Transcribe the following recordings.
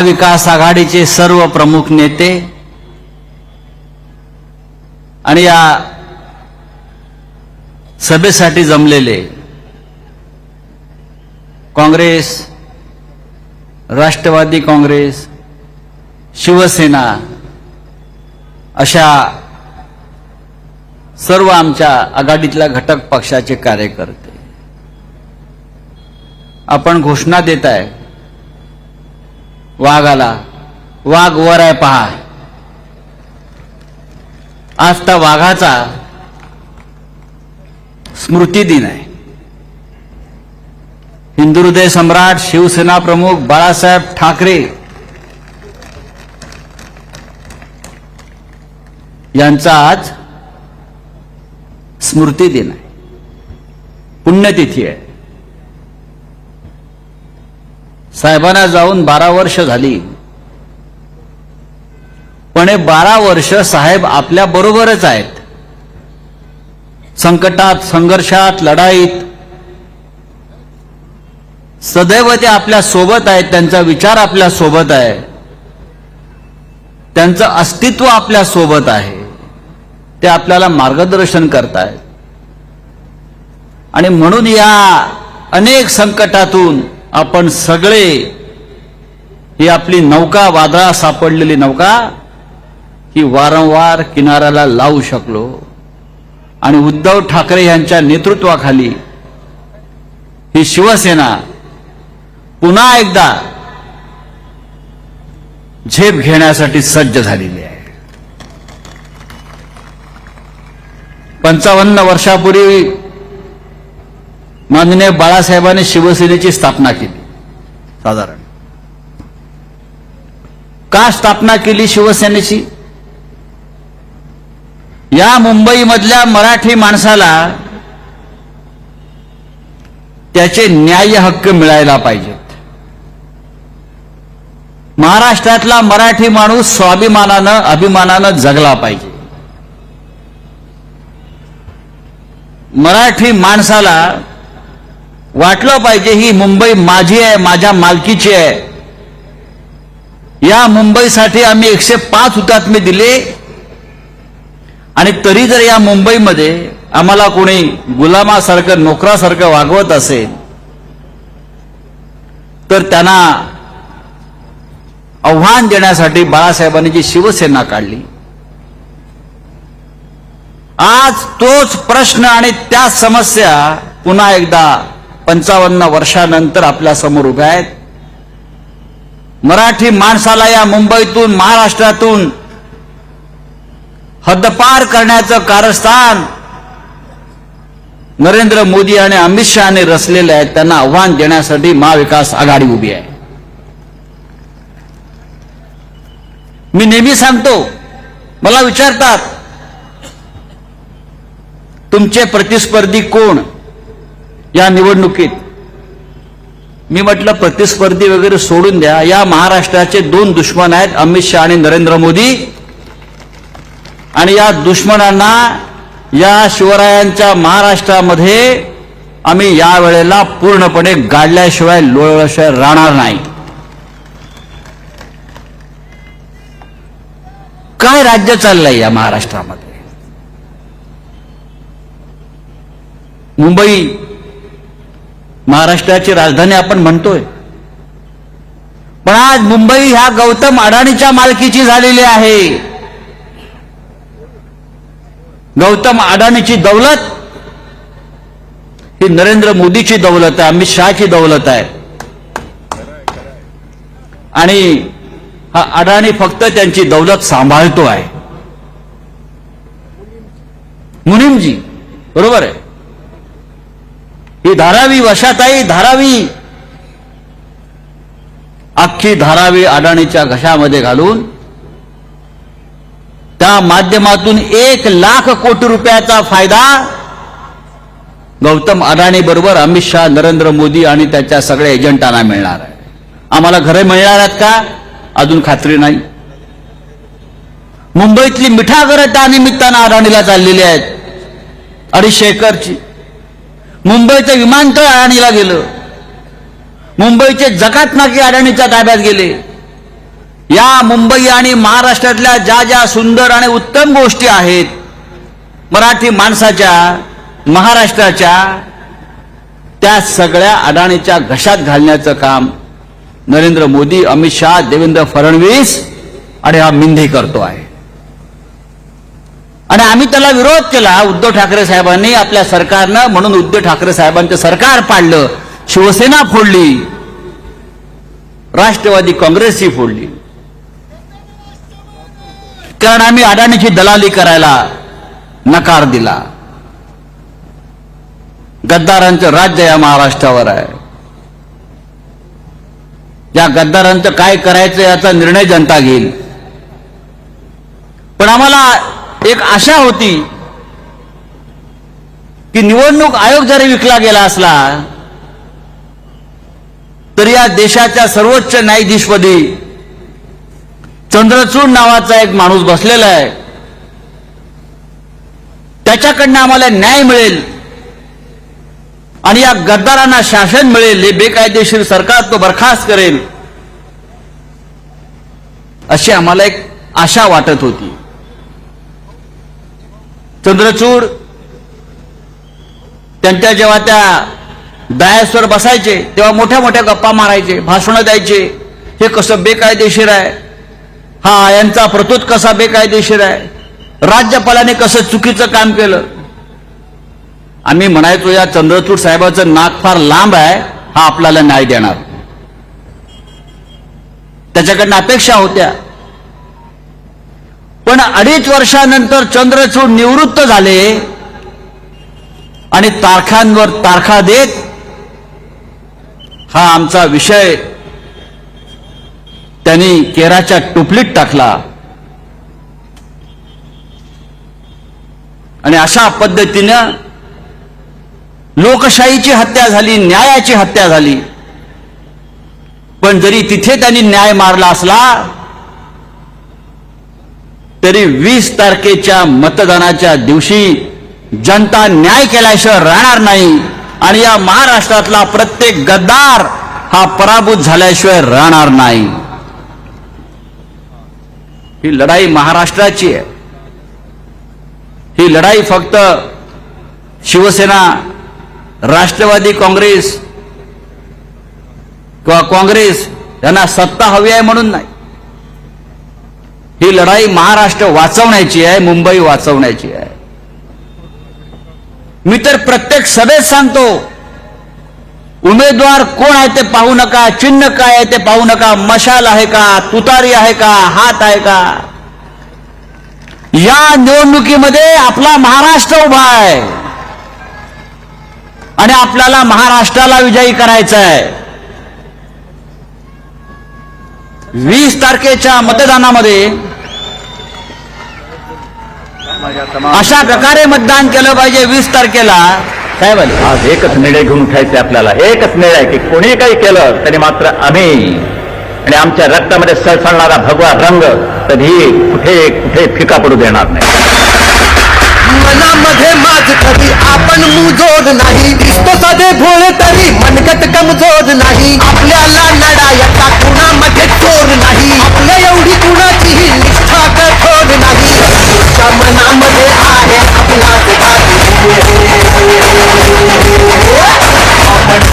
विकास आघाडीचे सर्व प्रमुख नेते आणि या सभेसाठी जमलेले काँग्रेस, राष्ट्रवादी काँग्रेस, शिवसेना अशा सर्व आमच्या आघाडीतल्या घटक पक्षाचे कार्यकर्ते आपण घोषणा देत आहे, वाघ आला, वाघ वर आहे पहा. आज त्या वाघाचा स्मृती दिन आहे. हिंदुहृदय सम्राट शिवसेना प्रमुख बाळासाहेब ठाकरे यांचा आज स्मृती दिन आहे, पुण्यतिथी आहे. साहेबांना जाऊन 12 वर्ष झाली, पण हे 12 वर्ष साहेब आपल्या बरोबरच आहेत. संकटात, संघर्षात, लढाईत सदैव ते आपल्या सोबत आहेत. त्यांचा विचार आपल्या सोबत आहे, त्यांचं अस्तित्व आपल्या सोबत आहे. ते आपल्याला मार्गदर्शन करतायत आणि म्हणून या अनेक संकटातून आपण सगळे ही आपली नौका, वादळात सापडलेली नौका, ही वारंवार किनाऱ्याला लावू शकलो. आणि उद्धव ठाकरे यांच्या नेतृत्वाखाली ही शिवसेना पुन्हा एकदा झेप घेण्यासाठी सज्ज झालेली आहे. 55 वर्षापूर्वी माननीय बाळासाहेबांनी शिवसेनेची स्थापना केली. साधारण का स्थापना केली शिवसेनेची? या मुंबईमधल्या मराठी माणसाला त्याचे न्याय्य हक्क मिळायला पाहिजेत. महाराष्ट्रातला मराठी माणूस स्वाभिमानानं, अभिमानानं जगला पाहिजे. मराठी माणसाला वाटलं पाहिजे ही मुंबई माझी आहे, माझ्या मालकीची आहे. या मुंबईसाठी आम्ही 105 हुतात्मे दिले आणि तरी जर या मुंबईमध्ये आम्हाला कोणी गुलामासारखं, नोकरासारखं वागवत असेल तर त्यांना आव्हान देण्यासाठी बाळासाहेबांनी जी शिवसेना काढली. आज तोच प्रश्न आणि त्या समस्या पुन्हा एकदा 55 वर्षानंतर आपल्या समोर उभ्या आहेत. मराठी माणसाला या मुंबईतून, महाराष्ट्रातून हद्दपार करण्याचं कारस्थान नरेंद्र मोदी आणि अमित शहाने रचलेले आहेत. त्यांना आव्हान देण्यासाठी महाविकास आघाडी उभी आहे. मी नेहमी सांगतो, मला विचारतात तुमचे प्रतिस्पर्धी कोण या निवडणुकीत? मी म्हटलं प्रतिस्पर्धी वगैरे सोडून द्या. या महाराष्ट्राचे 2 दुश्मन आहेत, अमित शहा आणि नरेंद्र मोदी. आणि या दुश्मनांना या शिवरायांच्या महाराष्ट्रामध्ये आम्ही या वेळेला पूर्णपणे गाडल्याशिवाय, लोळल्याशिवाय राहणार नाही. काय राज्य चाललंय या महाराष्ट्रामध्ये? मुंबई महाराष्ट्राची राजधानी आपण म्हणतोय, पण आज मुंबई ह्या गौतम अडाणीच्या मालकीची झालेली आहे. गौतम अडाणीची दौलत ही नरेंद्र मोदीची दौलत आहे, अमित शहाची दौलत आहे. आणि हा अडाणी फक्त त्यांची दौलत सांभाळतो आहे. मुनीमजी, बरोबर आहे. ही धारावी वशाताई, धारावी, अख्खी धारावी अडाणीच्या घशामध्ये घालून त्या माध्यमातून 1 लाख कोटी रुपयाचा फायदा गौतम अडाणी बरोबर अमित शहा, नरेंद्र मोदी आणि त्याच्या सगळ्या एजंटांना मिळणार आहे. आम्हाला घरे मिळणार आहेत का? अजून खात्री नाही. मुंबईतली मिठागरं त्या निमित्तानं अडाणीला चाललेली आहेत, 250 एकरची. मुंबईचं विमानतळ अडाणीला गेलं. मुंबईचे जकात नाके अडाणीच्या ताब्यात गेले. या मुंबई आणि महाराष्ट्रातल्या ज्या ज्या सुंदर आणि उत्तम गोष्टी आहेत मराठी माणसाच्या, महाराष्ट्राच्या, त्या सगळ्या अडाणीच्या घशात घालण्याचं काम नरेंद्र मोदी, अमित शहा, देवेंद्र फडणवीस आणि हा मिंधी करतो आहे. आणि आम्ही त्याला विरोध केला उद्धव ठाकरे साहेबांनी, आपल्या सरकारनं, म्हणून उद्धव ठाकरे साहेबांचं सरकार पाडलं, शिवसेना फोडली, राष्ट्रवादी काँग्रेसही फोडली. कारण आम्ही अडाणीची दलाली करायला नकार दिला. गद्दारांचं राज्य या महाराष्ट्रावर आहे. या गद्दारांचं काय करायचं याचा निर्णय जनता घेईल. पण आम्हाला एक आशा होती की निवडणूक आयोग जरी विकला गेला असला तरी या देशाच्या सर्वोच्च न्यायाधीशपदी चंद्रचूड नावाचा एक माणूस बसलेला आहे, त्याच्याकडनं आम्हाला न्याय मिळेल आणि या गद्दारांना शासन मिळेल, हे बेकायदेशीर सरकार तो बरखास्त करेल, अशी आम्हाला एक आशा वाटत होती. चंद्रचूड त्यांच्या जेव्हा त्या डायसवर बसायचे तेव्हा मोठ्या मोठ्या गप्पा मारायचे, भाषणं द्यायचे, हे कसं बेकायदेशीर आहे, हा यांचा प्रतुत कसा बेकायदेशीर आहे, राज्यपालाने कसं चुकीचं काम केलं. आम्ही म्हणायचो या चंद्रचूड साहेबाचं नाक फार लांब आहे, हा आपल्याला न्याय देणार. त्याच्याकडनं अपेक्षा होत्या. पण 2.5 वर्षानंतर चंद्रचूड निवृत्त झाले आणि तारखांवर तारखा देत हा आमचा विषय त्यांनी केराच्या टोपलीत टाकला. आणि अशा पद्धतीनं लोकशाहीची हत्या झाली, न्यायाची हत्या झाली. पण जरी तिथे त्यांनी न्याय मारला असला तरी 20 तारखेच्या मतदानाच्या दिवशी जनता न्याय केल्याशिवाय राहणार नाही आणि या महाराष्ट्रातला प्रत्येक गद्दार हा पराभूत झाल्याशिवाय राहणार नाही. ही लढाई महाराष्ट्राची आहे. ही लढाई फक्त शिवसेना, राष्ट्रवादी काँग्रेस किंवा काँग्रेस यांना सत्ता हवी आहे म्हणून नाही. ही लढाई महाराष्ट्र वाचवण्याची आहे, मुंबई वाचवण्याची आहे. मी तर प्रत्येक सभेत सांगतो, उमेदवार कोण आहे ते पाहू नका, चिन्ह काय आहे ते पाहू नका, मशाल आहे का, तुतारी आहे का, हात आहे का. या निवडणुकीमध्ये आपला महाराष्ट्र उभा आहे आणि आपल्याला महाराष्ट्राला विजयी करायचं आहे. 20 तारखेच्या मतदानामध्ये अशा प्रकारे मतदान केलं पाहिजे. 20 तारखेला काय बोल, आज एकच निर्णय घेऊन उठायचे आपल्याला. एकच निर्णय की कोणी काही केलं तरी मात्र आम्ही आणि आमच्या रक्तामध्ये सळसळणारा भगवा रंग कधी कुठे कुठे फिका पडू देणार नाही. मनामध्ये माझ कधी आपण मुजोड नाही, दिसतो साधे भोळे तरी मनगट कमजोर नाही. आपल्याला लढायचा कुणामध्ये चोर नाही, आपल्या एवढी कुणाचीही निष्ठा कठोर नाही. तुझ्या मनामध्ये आहे आपलाच बाजी, आपण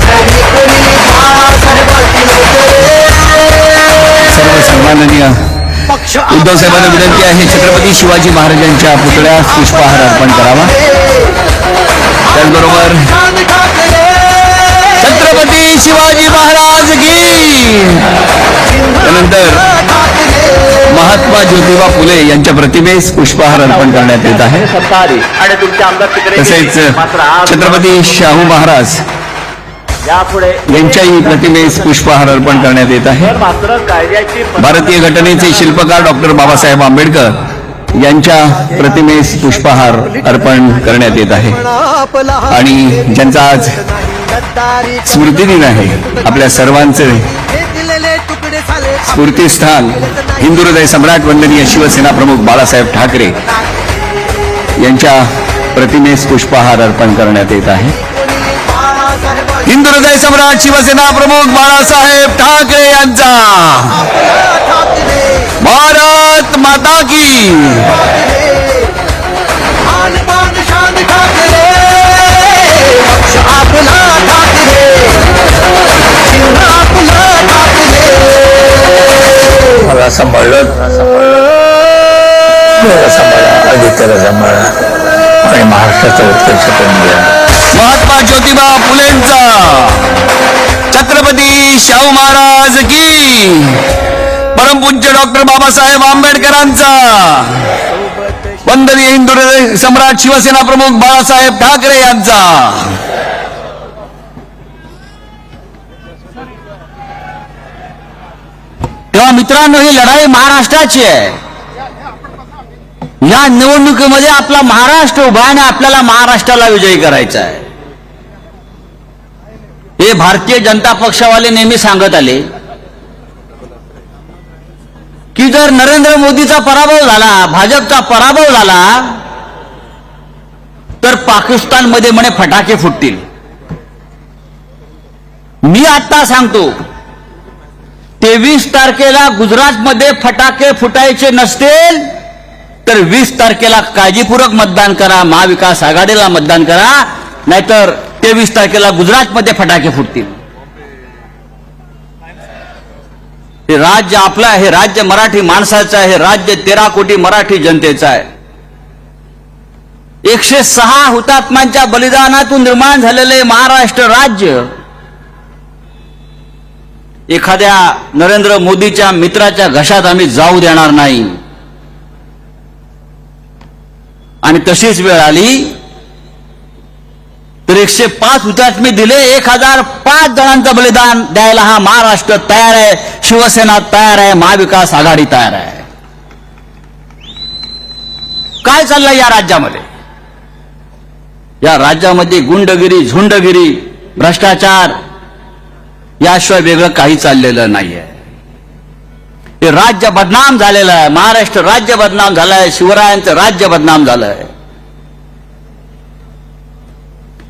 तरी कोणी सर्व सन्माननीय उद्धव साहेबांना विनंती आहे छत्रपती शिवाजी महाराजांच्या पुतळ्यास पुष्पहार अर्पण करावा. त्याचबरोबर छत्रपती शिवाजी महाराज की. त्यानंतर महात्मा ज्योतिबा फुले यांच्या प्रतिमेस पुष्पहार अर्पण करण्यात येत आहे. आणि तुमच्या आमदार तिकडे तसेच छत्रपती शाहू महाराज यापुढे यांच्याही प्रतिमेस पुष्पहार अर्पण करण्यात येत आहे. मात्र कायद्याची भारतीय घटनेचे शिल्पकार डॉक्टर बाबासाहेब आंबेडकर यांच्या प्रतिमेस पुष्पहार अर्पण करण्यात येत आहे. आणि ज्यांचा आज स्मृतिदिन आहे, आपल्या सर्वांचे स्फूर्तीस्थान हिंदू हृदय सम्राट वंदनीय शिवसेना प्रमुख बाळासाहेब ठाकरे यांच्या प्रतिमेस पुष्पहार अर्पण करण्यात येत आहे. हिंदू हृदय सम्राट शिवसेना प्रमुख बाळासाहेब ठाकरे यांचा माता की. आन बान शान ठाकरे पक्ष आपला ठाकरे चिन्ह आपलं ठाकरे. मला सांभाळलं आदित्यला सांभाळा आणि महाराष्ट्राचा उत्कर्ष करून घ्या. महात्मा ज्योतिबा फुलेंचा, छत्रपती शाहू महाराज की, परमपूज्य डॉक्टर बाबासाहेब आंबेडकरांचा, वंदनीय हिंदू हृदय सम्राट शिवसेना प्रमुख बाळासाहेब ठाकरे यांचा. तेव्हा मित्रांनो, ही लढाई महाराष्ट्राची आहे. या निवडणुकीमध्ये आपला महाराष्ट्र उभा आहे आणि आपल्याला महाराष्ट्राला विजयी करायचा आहे. हे भारतीय जनता पक्षावाले नेहमी सांगत आले की जर नरेंद्र मोदीचा पराभव झाला, भाजपचा पराभव झाला, तर पाकिस्तानमध्ये म्हणे फटाके फुटतील. मी आता सांगतो, 23 तारखेला गुजरातमध्ये फटाके फुटायचे नसतील तर 20 तारखेला काळजीपूर्वक मतदान करा, महाविकास आघाडीला मतदान करा, नाहीतर 23 तारखेला गुजरातमध्ये फटाके फुटतील. हे राज्य आपलं आहे, हे राज्य मराठी माणसाचं आहे, हे राज्य 13 कोटी मराठी जनतेचं आहे. 106 हुतात्म्यांच्या बलिदानातून निर्माण झालेले महाराष्ट्र राज्य एखाद्या नरेंद्र मोदीच्या मित्राच्या घशात आम्ही जाऊ देणार नाही. आणि तशीच वेळ आली तर 105 हुतात्मे दिले, 1005 जणांचं बलिदान द्यायला हा महाराष्ट्र तयार आहे, शिवसेना तयार आहे, महाविकास आघाडी तयार आहे. काय चाललंय या राज्यामध्ये? या राज्यामध्ये गुंडगिरी, झुंडगिरी, भ्रष्टाचार याशिवाय वेगळं काही चाललेलं नाहीये. हे राज्य बदनाम झालेलं आहे, महाराष्ट्र राज्य बदनाम झालंय, शिवरायांचं राज्य बदनाम झालंय.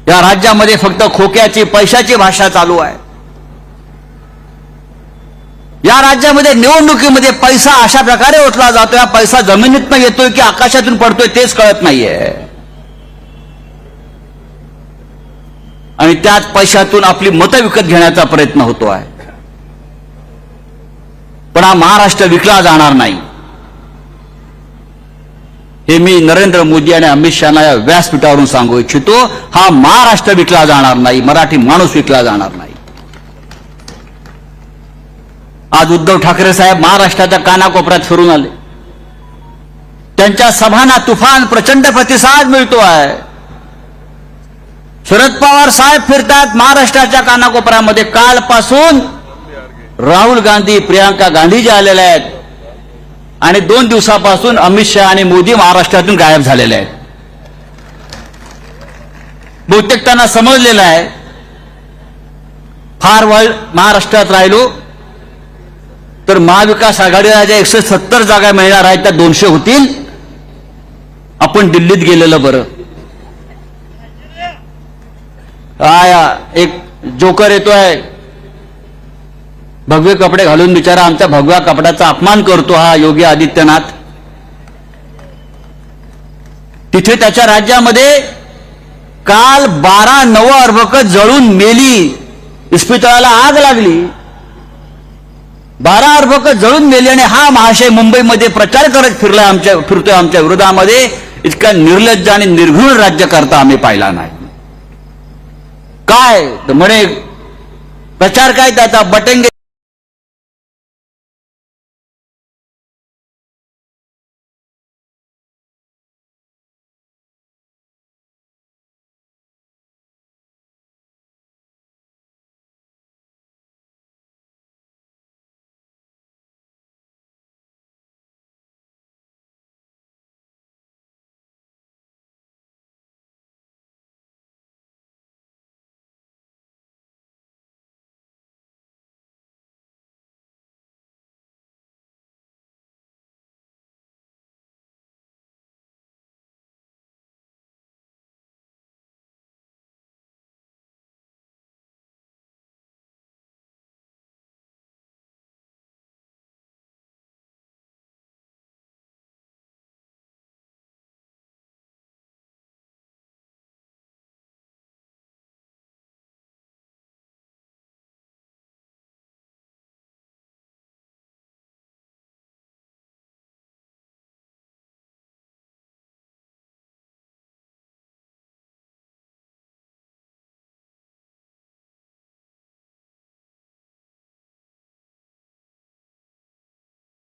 या राज्यामध्ये फक्त खोक्याची, पैशाची भाषा चालू आहे. या राज्यामध्ये निवडणुकीमध्ये पैसा अशा प्रकारे ओतला जातोय, पैसा जमिनीतनं येतोय की आकाशातून पडतोय तेच कळत नाहीये. आणि त्याच पैशातून आपली मतं विकत घेण्याचा प्रयत्न होतो आहे. पण हा महाराष्ट्र विकला जाणार नाही, हे मी नरेंद्र मोदी आणि अमित शहाना या व्यासपीठावरून सांगू इच्छितो. हा महाराष्ट्र विकला जाणार नाही, मराठी माणूस विकला जाणार नाही. आज उद्धव ठाकरे साहेब महाराष्ट्राच्या कानाकोपऱ्यात फिरून आले. त्यांच्या सभांना तुफान प्रचंड प्रतिसाद मिळतो आहे. शरद पवार साहेब फिरतात महाराष्ट्राच्या कानाकोपऱ्यामध्ये. कालपासून राहुल गांधी, प्रियांका गांधी जे आलेले आहेत आणि 2 दिवसापासून अमित शहा आणि मोदी महाराष्ट्रातून गायब झालेले आहेत. बहुतेक त्यांना समजलेलं आहे फार वेळ महाराष्ट्रात राहिलो तर महाविकास आघाडीला ज्या 170 जागा मिळणार आहेत त्या 200 होतील, आपण दिल्लीत गेलेलं बरं. एक जोकर येतोय भगवे कपडे घालून, बिचारा आमच्या भगव्या कपड्याचा अपमान करतो हा योगी आदित्यनाथ. तिथे त्याच्या राज्यामध्ये काल 12 नवअर्भक जळून मेली, इस्पितळाला आग लागली, 12 अर्भक जळून मेली. आणि हा महाशय मुंबईमध्ये प्रचार करत फिरतोय आमच्या विरोधामध्ये. इतका निर्लज्ज आणि निर्घृण राज्यकर्ता आम्ही पाहिला नाही. काय म्हणे प्रचार काय त्याचा बटेंगे